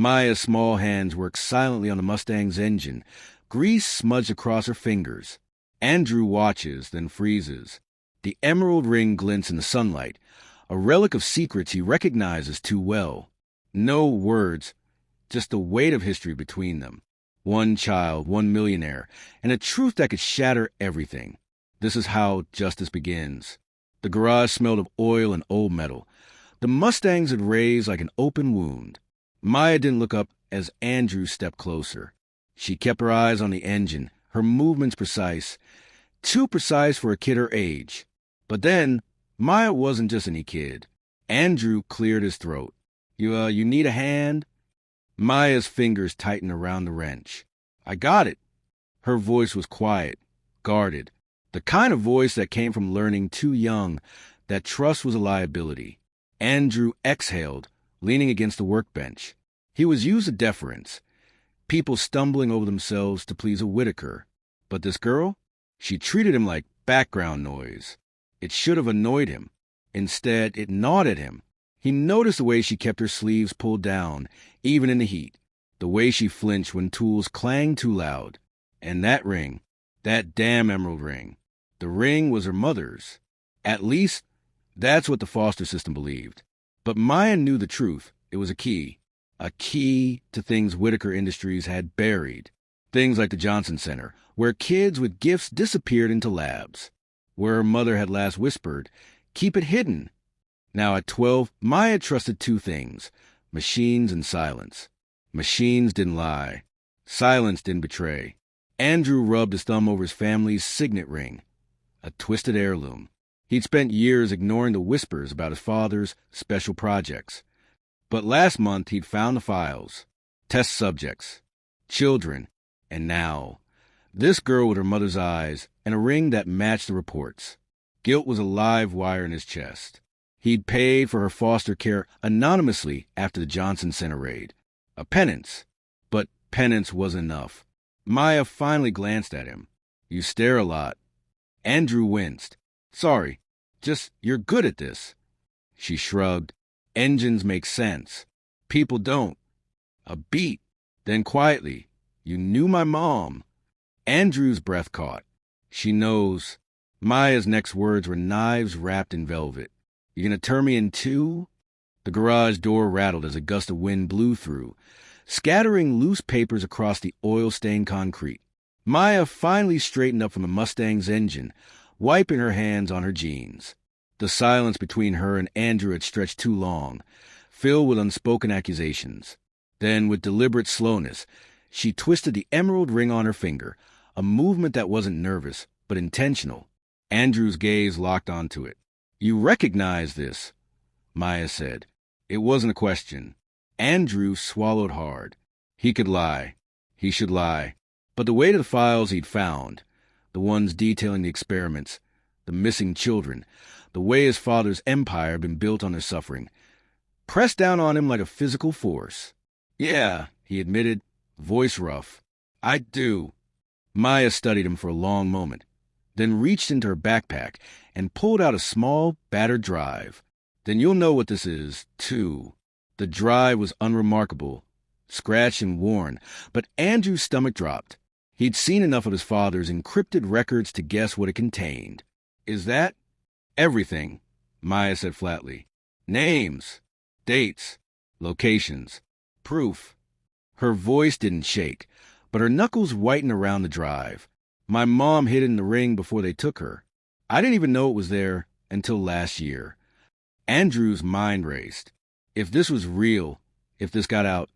Maya's small hands worked silently on the Mustang's engine, grease smudged across her fingers. Andrew watches, then freezes. The emerald ring glints in the sunlight, a relic of secrets he recognizes too well. No words, just the weight of history between them. One child, one millionaire, and a truth that could shatter everything. This is how justice begins. The garage smelled of oil and old metal. The Mustangs had raised like an open wound. Maya didn't look up as Andrew stepped closer. She kept her eyes on the engine, her movements precise. Too precise for a kid her age. But then, Maya wasn't just any kid. Andrew cleared his throat. You need a hand? Maya's fingers tightened around the wrench. I got it. Her voice was quiet, guarded. The kind of voice that came from learning too young that trust was a liability. Andrew exhaled, leaning against the workbench. He was used to deference, people stumbling over themselves to please a Whitaker. But this girl? She treated him like background noise. It should have annoyed him. Instead, it gnawed at him. He noticed the way she kept her sleeves pulled down, even in the heat, the way she flinched when tools clanged too loud. And that ring, that damn emerald ring, the ring was her mother's. At least, that's what the foster system believed. But Maya knew the truth. It was a key to things Whitaker Industries had buried. Things like the Johnson Center, where kids with gifts disappeared into labs. Where her mother had last whispered, keep it hidden. Now at 12, Maya trusted two things, machines and silence. Machines didn't lie. Silence didn't betray. Andrew rubbed his thumb over his family's signet ring, a twisted heirloom. He'd spent years ignoring the whispers about his father's special projects. But last month he'd found the files, test subjects, children, and now, this girl with her mother's eyes and a ring that matched the reports. Guilt was a live wire in his chest. He'd paid for her foster care anonymously after the Johnson Center raid. A penance. But penance wasn't enough. Maya finally glanced at him. You stare a lot. Andrew winced. Sorry, just you're good at this. She shrugged. Engines make sense. People don't. A beat. Then quietly, you knew my mom. Andrew's breath caught. She knows. Maya's next words were knives wrapped in velvet. You gonna turn me in two? The garage door rattled as a gust of wind blew through, scattering loose papers across the oil-stained concrete. Maya finally straightened up from the Mustang's engine, wiping her hands on her jeans. The silence between her and Andrew had stretched too long, filled with unspoken accusations. Then, with deliberate slowness, she twisted the emerald ring on her finger, a movement that wasn't nervous, but intentional. Andrew's gaze locked onto it. You recognize this, Maya said. It wasn't a question. Andrew swallowed hard. He could lie. He should lie. But the weight of the files he'd found, the ones detailing the experiments, the missing children, the way his father's empire had been built on their suffering, pressed down on him like a physical force. Yeah, he admitted, voice rough. I do. Maya studied him for a long moment, then reached into her backpack and pulled out a small, battered drive. Then you'll know what this is, too. The drive was unremarkable, scratched and worn, but Andrew's stomach dropped. He'd seen enough of his father's encrypted records to guess what it contained. Is that? Everything, Maya said flatly. Names, dates, locations, proof. Her voice didn't shake, but her knuckles whitened around the drive. My mom hid in the ring before they took her. I didn't even know it was there until last year. Andrew's mind raced. If this was real, if this got out,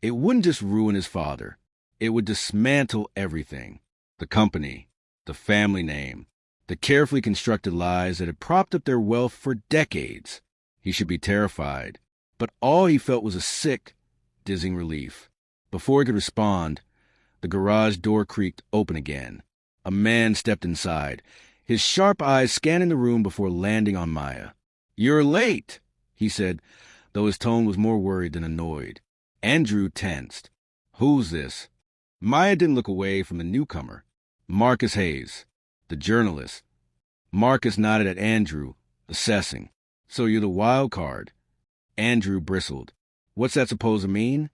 it wouldn't just ruin his father. It would dismantle everything. The company, the family name, the carefully constructed lies that had propped up their wealth for decades. He should be terrified. But all he felt was a sick, dizzying relief. Before he could respond, the garage door creaked open again. A man stepped inside, his sharp eyes scanning the room before landing on Maya. You're late, he said, though his tone was more worried than annoyed. Andrew tensed. Who's this? Maya didn't look away from the newcomer. Marcus Hayes, the journalist. Marcus nodded at Andrew, assessing. So you're the wild card. Andrew bristled. What's that supposed to mean?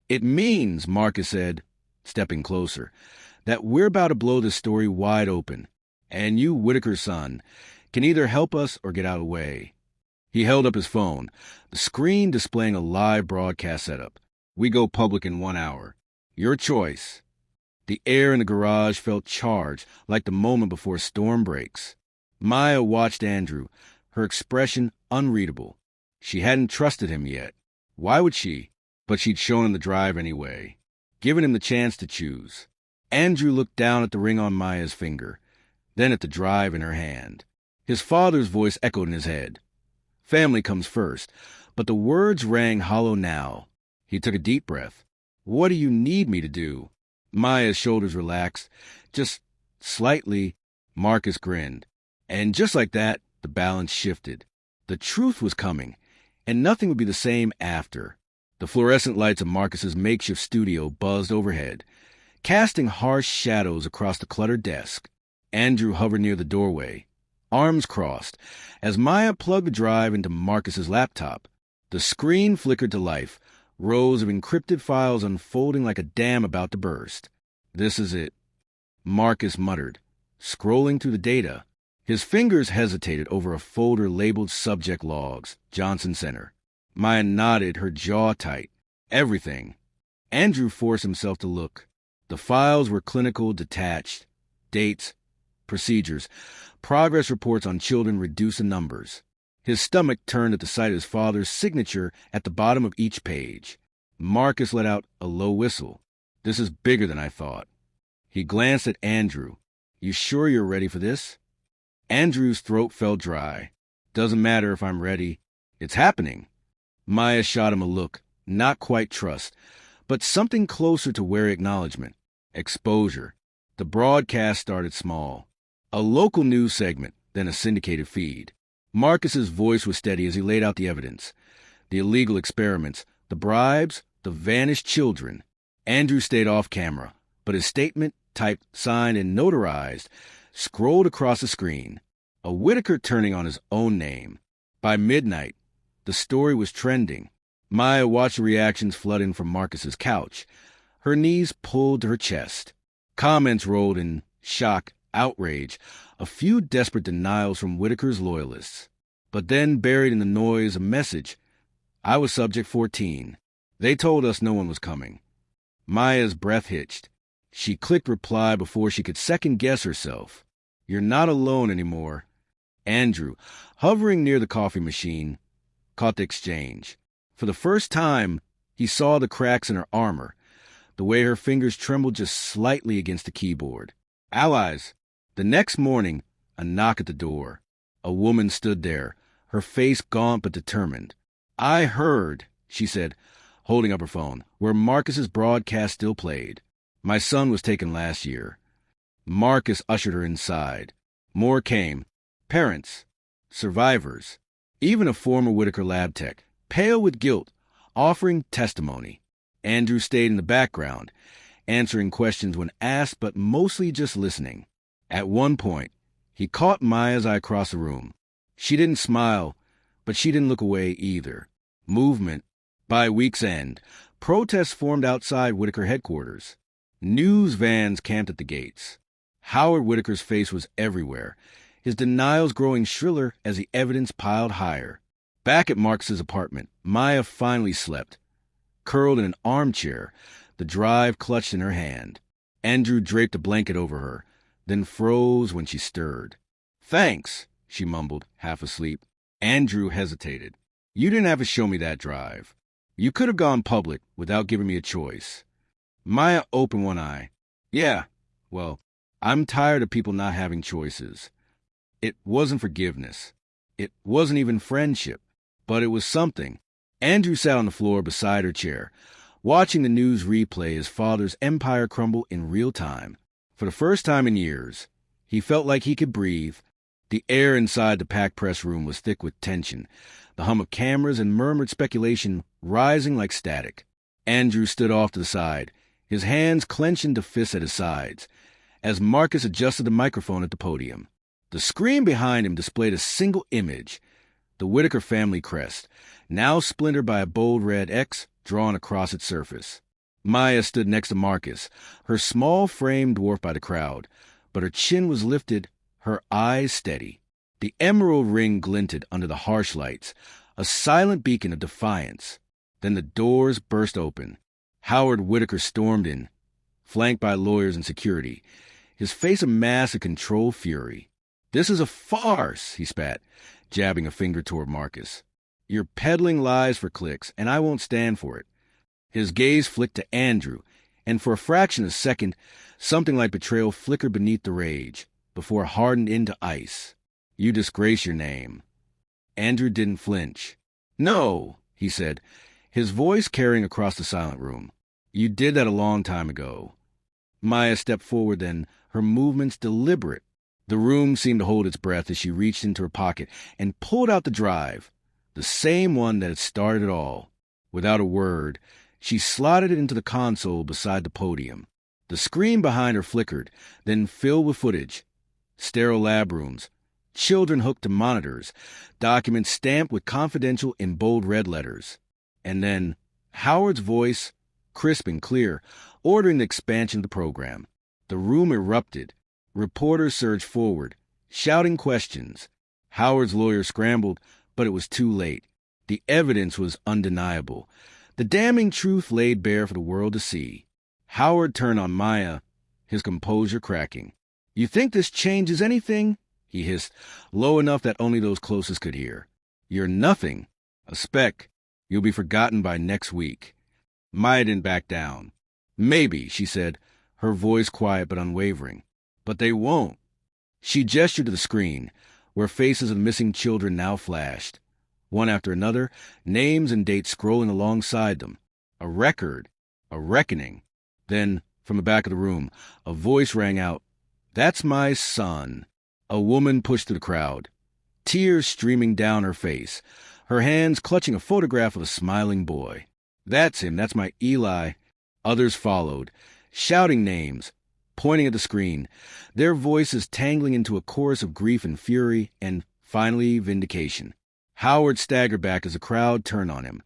"It means," Marcus said, stepping closer, "that we're about to blow this story wide open, and you, Whitaker's son, can either help us or get out of the way." He held up his phone, the screen displaying a live broadcast setup. "We go public in 1 hour. Your choice." The air in the garage felt charged, like the moment before a storm breaks. Maya watched Andrew, her expression unreadable. She hadn't trusted him yet. Why would she? But she'd shown him the drive anyway, given him the chance to choose. Andrew looked down at the ring on Maya's finger, then at the drive in her hand. His father's voice echoed in his head. Family comes first, but the words rang hollow now. He took a deep breath. "What do you need me to do?" Maya's shoulders relaxed, just slightly. Marcus grinned. And just like that, the balance shifted. The truth was coming, and nothing would be the same after. The fluorescent lights of Marcus's makeshift studio buzzed overhead, casting harsh shadows across the cluttered desk. Andrew hovered near the doorway, arms crossed, as Maya plugged the drive into Marcus's laptop. The screen flickered to life, rows of encrypted files unfolding like a dam about to burst. "This is it," Marcus muttered, scrolling through the data. His fingers hesitated over a folder labeled Subject Logs, Johnson Center. Maya nodded, her jaw tight. Everything. Andrew forced himself to look. The files were clinical, detached. Dates, procedures, progress reports on children reduced to numbers. His stomach turned at the sight of his father's signature at the bottom of each page. Marcus let out a low whistle. "This is bigger than I thought." He glanced at Andrew. "You sure you're ready for this?" Andrew's throat felt dry. "Doesn't matter if I'm ready. It's happening." Maya shot him a look, not quite trust, but something closer to wary acknowledgement. Exposure. The broadcast started small. A local news segment, then a syndicated feed. Marcus's voice was steady as he laid out the evidence. The illegal experiments, the bribes, the vanished children. Andrew stayed off camera, but his statement, typed, signed, and notarized, scrolled across the screen. A Whitaker turning on his own name. By midnight, the story was trending. Maya watched the reactions flood in from Marcus's couch. Her knees pulled to her chest. Comments rolled in shock, outrage, a few desperate denials from Whitaker's loyalists. But then, buried in the noise, a message. "I was subject 14. They told us no one was coming." Maya's breath hitched. She clicked reply before she could second-guess herself. "You're not alone anymore." Andrew, hovering near the coffee machine, caught the exchange. For the first time, he saw the cracks in her armor, the way her fingers trembled just slightly against the keyboard. "Allies." The next morning, a knock at the door. A woman stood there, her face gaunt but determined. "I heard," she said, holding up her phone, where Marcus's broadcast still played. "My son was taken last year." Marcus ushered her inside. More came. Parents. Survivors. Even a former Whitaker lab tech, pale with guilt, offering testimony. Andrew stayed in the background, answering questions when asked, but mostly just listening. At one point, he caught Maya's eye across the room. She didn't smile, but she didn't look away either. Movement. By week's end, protests formed outside Whitaker headquarters. News vans camped at the gates. Howard Whitaker's face was everywhere, his denials growing shriller as the evidence piled higher. Back at Marcus's apartment, Maya finally slept. Curled in an armchair, the drive clutched in her hand. Andrew draped a blanket over her, then froze when she stirred. "Thanks," she mumbled, half asleep. Andrew hesitated. "You didn't have to show me that drive. You could have gone public without giving me a choice." Maya opened one eye. "Yeah, well, I'm tired of people not having choices." It wasn't forgiveness. It wasn't even friendship. But it was something. Andrew sat on the floor beside her chair, watching the news replay his father's empire crumble in real time. For the first time in years, he felt like he could breathe. The air inside the packed press room was thick with tension, the hum of cameras and murmured speculation rising like static. Andrew stood off to the side, his hands clenched into fists at his sides, as Marcus adjusted the microphone at the podium. The screen behind him displayed a single image, the Whitaker family crest, now splintered by a bold red X drawn across its surface. Maya stood next to Marcus, her small frame dwarfed by the crowd, but her chin was lifted, her eyes steady. The emerald ring glinted under the harsh lights, a silent beacon of defiance. Then the doors burst open. Howard Whitaker stormed in, flanked by lawyers and security, his face a mask of controlled fury. "This is a farce," he spat, jabbing a finger toward Marcus. "You're peddling lies for clicks, and I won't stand for it." His gaze flicked to Andrew, and for a fraction of a second, something like betrayal flickered beneath the rage, before it hardened into ice. "You disgrace your name." Andrew didn't flinch. "No," he said, his voice carrying across the silent room. "You did that a long time ago." Maya stepped forward then, her movements deliberate. The room seemed to hold its breath as she reached into her pocket and pulled out the drive, the same one that had started it all. Without a word, she slotted it into the console beside the podium. The screen behind her flickered, then filled with footage. Sterile lab rooms, children hooked to monitors, documents stamped with confidential in bold red letters. And then Howard's voice, crisp and clear, ordering the expansion of the program. The room erupted. Reporters surged forward, shouting questions. Howard's lawyer scrambled, but it was too late. The evidence was undeniable. The damning truth laid bare for the world to see. Howard turned on Maya, his composure cracking. "You think this changes anything?" he hissed, low enough that only those closest could hear. "You're nothing. A speck. You'll be forgotten by next week." Maya didn't back down. "Maybe," she said, her voice quiet but unwavering. "But they won't." She gestured to the screen, where faces of the missing children now flashed. One after another, names and dates scrolling alongside them. A record. A reckoning. Then, from the back of the room, a voice rang out, "That's my son." A woman pushed through the crowd, tears streaming down her face, her hands clutching a photograph of a smiling boy. "That's him. That's my Eli." Others followed, shouting names, pointing at the screen, their voices tangling into a chorus of grief and fury, and, finally, vindication. Howard staggered back as the crowd turned on him,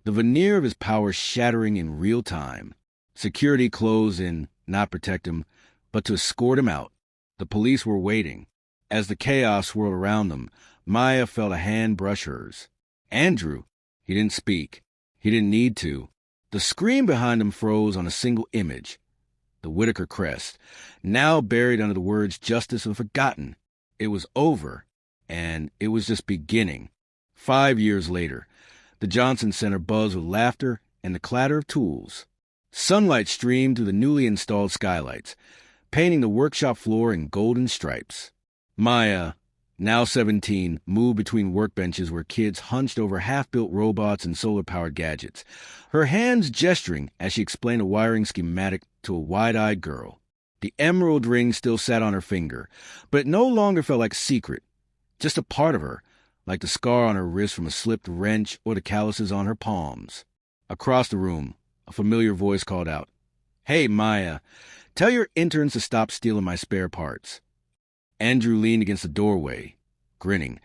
the veneer of his power shattering in real time. Security closed in, not to protect him, but to escort him out. The police were waiting. As the chaos swirled around them, Maya felt a hand brush hers. Andrew. He didn't speak. He didn't need to. The screen behind him froze on a single image. The Whitaker crest, now buried under the words justice and forgotten. It was over, and it was just beginning. 5 years later, the Johnson Center buzzed with laughter and the clatter of tools. Sunlight streamed through the newly installed skylights, painting the workshop floor in golden stripes. Maya, now 17, moved between workbenches where kids hunched over half-built robots and solar-powered gadgets, her hands gesturing as she explained a wiring schematic to a wide-eyed girl. The emerald ring still sat on her finger, but it no longer felt like a secret, just a part of her, like the scar on her wrist from a slipped wrench or the calluses on her palms. Across the room, a familiar voice called out, "Hey, Maya, tell your interns to stop stealing my spare parts." Andrew leaned against the doorway, grinning,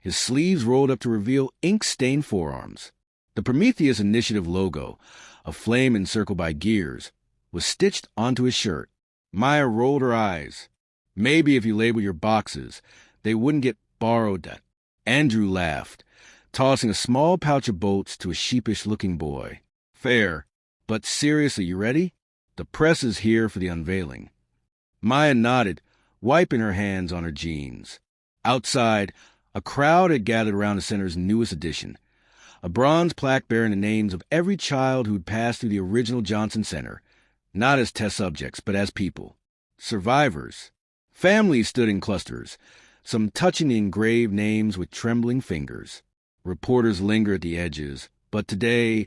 his sleeves rolled up to reveal ink-stained forearms. The Prometheus Initiative logo, a flame encircled by gears, was stitched onto his shirt. Maya rolled her eyes. "Maybe if you label your boxes, they wouldn't get borrowed that." Andrew laughed, tossing a small pouch of bolts to a sheepish-looking boy. "Fair. But seriously, you ready? The press is here for the unveiling." Maya nodded, wiping her hands on her jeans. Outside, a crowd had gathered around the center's newest edition, a bronze plaque bearing the names of every child who'd passed through the original Johnson Center, not as test subjects, but as people. Survivors. Families stood in clusters, some touching the engraved names with trembling fingers. Reporters lingered at the edges, but today,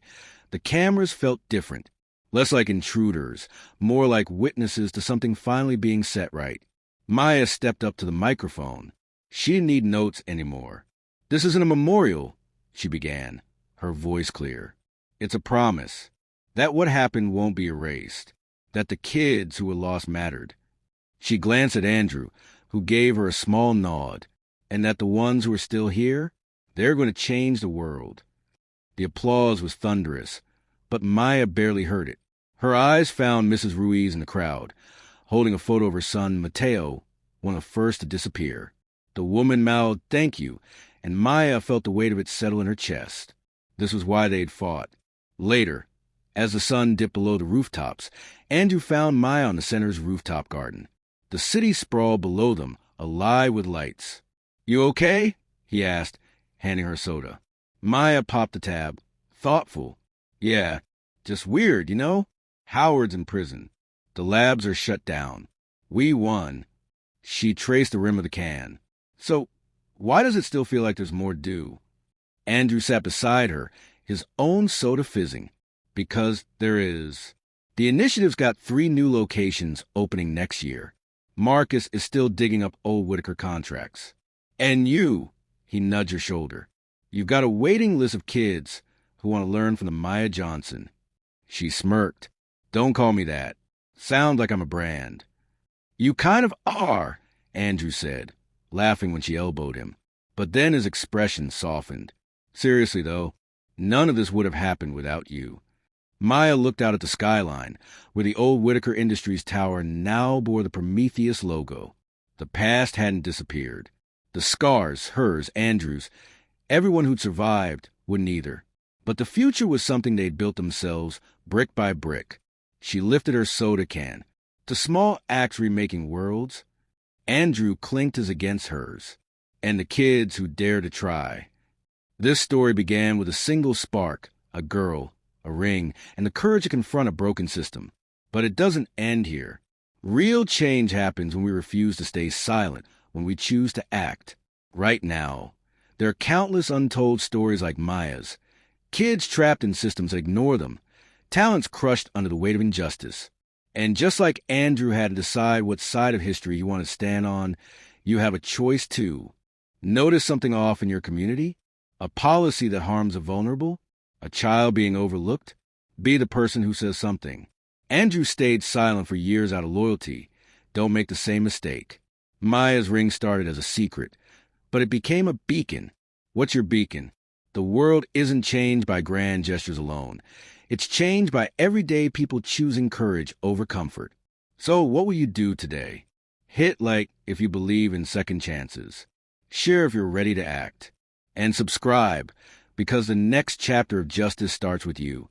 the cameras felt different, less like intruders, more like witnesses to something finally being set right. Maya stepped up to the microphone. She didn't need notes anymore. "This isn't a memorial," she began, her voice clear. "It's a promise that what happened won't be erased, that the kids who were lost mattered." She glanced at Andrew, who gave her a small nod, and that the ones who are still here, they're going to change the world. The applause was thunderous, but Maya barely heard it. Her eyes found Mrs. Ruiz in the crowd, holding a photo of her son, Mateo, one of the first to disappear. The woman mouthed, "Thank you," and Maya felt the weight of it settle in her chest. This was why they'd fought. Later, as the sun dipped below the rooftops, Andrew found Maya on the center's rooftop garden. The city sprawled below them, alive with lights. "You okay?" he asked, handing her soda. Maya popped the tab. Thoughtful. "Yeah, just weird, you know? Howard's in prison. The labs are shut down. We won." She traced the rim of the can. "So, why does it still feel like there's more due?" Andrew sat beside her, his own soda fizzing. "Because there is. The initiative's got 3 new locations opening next year. Marcus is still digging up old Whitaker contracts. And you," he nudged her shoulder, "you've got a waiting list of kids who want to learn from the Maya Johnson." She smirked. "Don't call me that. Sound like I'm a brand." "You kind of are," Andrew said, laughing when she elbowed him. But then his expression softened. "Seriously, though, none of this would have happened without you." Maya looked out at the skyline, where the old Whitaker Industries tower now bore the Prometheus logo. The past hadn't disappeared. The scars, hers, Andrew's, everyone who'd survived wouldn't either. But the future was something they'd built themselves, brick by brick. She lifted her soda can. To small acts remaking worlds, Andrew clinked his against hers, and the kids who dared to try. This story began with a single spark, a girl, a ring, and the courage to confront a broken system. But it doesn't end here. Real change happens when we refuse to stay silent, when we choose to act. Right now, there are countless untold stories like Maya's. Kids trapped in systems that ignore them. Talents crushed under the weight of injustice. And just like Andrew had to decide what side of history you want to stand on, you have a choice too. Notice something off in your community? A policy that harms the vulnerable? A child being overlooked? Be the person who says something. Andrew stayed silent for years out of loyalty. Don't make the same mistake. Maya's ring started as a secret, but it became a beacon. What's your beacon? The world isn't changed by grand gestures alone. It's changed by everyday people choosing courage over comfort. So what will you do today? Hit like if you believe in second chances. Share if you're ready to act. And subscribe, because the next chapter of justice starts with you.